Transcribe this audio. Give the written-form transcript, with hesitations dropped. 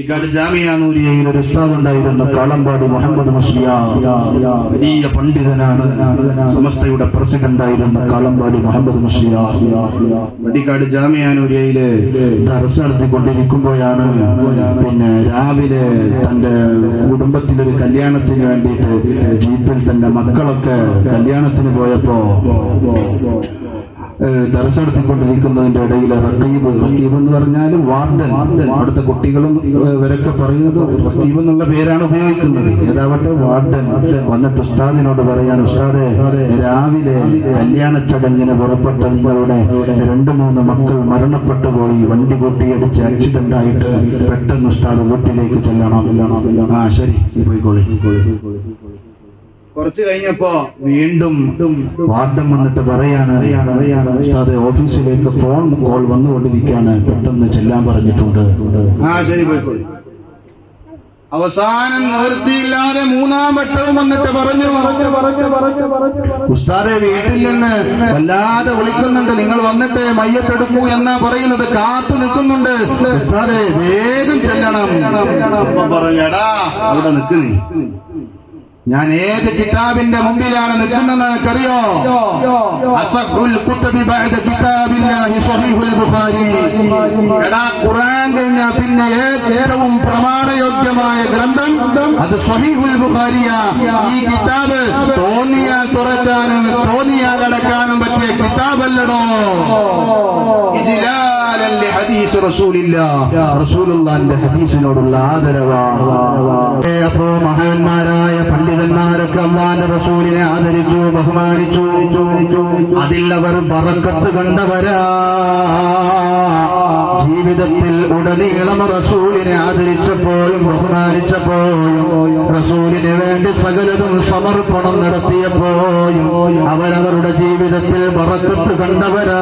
വണ്ടിക്കാട് ജാമിയ നൂരിയയിൽ ഒരു ഉസ്താദ് ഉണ്ടായിരുന്നു, കാളമ്പാടി മുഹമ്മദ് മുസ്ലിയാർ. വലിയ പണ്ഡിതനാണ്, സമസ്തയുടെ പ്രസിഡന്റായിരുന്ന കാളമ്പാടി മുഹമ്മദ് മുസ്ലിയാർ. വണ്ടിക്കാട് ജാമിയ നൂരിയയില് ദർസ് നടത്തിക്കൊണ്ടിരിക്കുമ്പോഴാണ് പിന്നെ രാവിലെ തന്റെ കുടുംബത്തിലൊരു കല്യാണത്തിന് വേണ്ടിയിട്ട് ജീപ്പിൽ തന്റെ മക്കളൊക്കെ കല്യാണത്തിന് പോയപ്പോ ദർസ് നടത്തിക്കൊണ്ടിരിക്കുന്നതിന്റെ ഇടയിൽ റക്കീബ് എന്ന് പറഞ്ഞാൽ വാർഡൻ, അവിടുത്തെ കുട്ടികളും ഇവരൊക്കെ പറയുന്നത് റക്കീബ് എന്നുള്ള പേരാണ് ഉപയോഗിക്കുന്നത്. ഏതാവട്ടെ വാർഡൻ വന്നിട്ട് ഉസ്താദിനോട് പറയാൻ, ഉസ്താദെ രാവിലെ കല്യാണ ചടങ്ങിന് പുറപ്പെട്ട നിങ്ങളുടെ 2-3 മക്കൾ മരണപ്പെട്ടു പോയി, വണ്ടി കൂട്ടിയടിച്ച് ആക്സിഡന്റ് ആയിട്ട് പെട്ടെന്ന് ഉസ്താദ് വീട്ടിലേക്ക് ചെല്ലണം. ആ ശരി, പോയിക്കോളി. കുറച്ചു കഴിഞ്ഞപ്പോ വീണ്ടും വാർഡൻ വന്നിട്ട് പറയാണ്, ഉസ്താദെ ഓഫീസിലേക്ക് ഫോൺ കോൾ വന്നുകൊണ്ടിരിക്കുകയാണ്, പെട്ടെന്ന് ചെല്ലാൻ പറഞ്ഞിട്ടുണ്ട്. ആ ശരി, പോയിക്കോളി. അവസാനം നിവൃത്തിയില്ലാതെ 3-ാം വട്ടവും വന്നിട്ട് പറഞ്ഞു, ഉസ്താദെ വീട്ടിൽ നിന്ന് വല്ലാതെ വിളിക്കുന്നുണ്ട്, നിങ്ങൾ വന്നിട്ട് മയ്യത്തെടുക്കൂ എന്നാ പറയുന്നത്, കാത്തു നിൽക്കുന്നുണ്ട്, ഉസ്താദെ വേഗം ചെല്ലണം. പറഞ്ഞടാ അവിടെ നിൽക്കുന്നേ, ഞാൻ ഏത് കിതാബിന്റെ മുമ്പിലാണ് നിൽക്കുന്നതെന്ന് എനിക്കറിയോ? അസഹുൽ കുതുബി ബഅദ കിതാബില്ലാഹി സ്വഹീഹുൽ ബുഖാരി. എടാ, ഖുർആൻ കഴിഞ്ഞാൽ പിന്നെ ഏറ്റവും പ്രമാണയോഗ്യമായ ഗ്രന്ഥം അത് സ്വഹീഹുൽ ബുഖാരിയാ. ഈ കിതാബ് തോന്നിയാൽ തുറക്കാനും തോന്നിയാൽ അടക്കാനും പറ്റിയ കിതാബല്ലടോ. ഇജ്ലാലൻ ഹദീസ് റസൂലില്ലാഹ്, റസൂലുള്ളാഹിന്റെ ഹദീസിനോടുള്ള ആദരവാണ്. അപ്പോ മഹാന്മാരായ പണ്ഡിതന്മാരൊക്കെ അല്ലാഹുവിന്റെ റസൂലിനെ ആദരിച്ചു, ബഹുമാനിച്ചു. അതിൽ അവർ ബറക്കത്ത് കണ്ടവരാ. ജീവിതത്തിൽ ഉടനീളം റസൂലിനെ ആദരിച്ചപ്പോഴും ബഹുമാനിച്ചപ്പോഴും റസൂലിന് വേണ്ടി സകലതും സമർപ്പണം നടത്തിയപ്പോഴും അവരവരുടെ ജീവിതത്തിൽ ബറക്കത്ത് കണ്ടവരാ.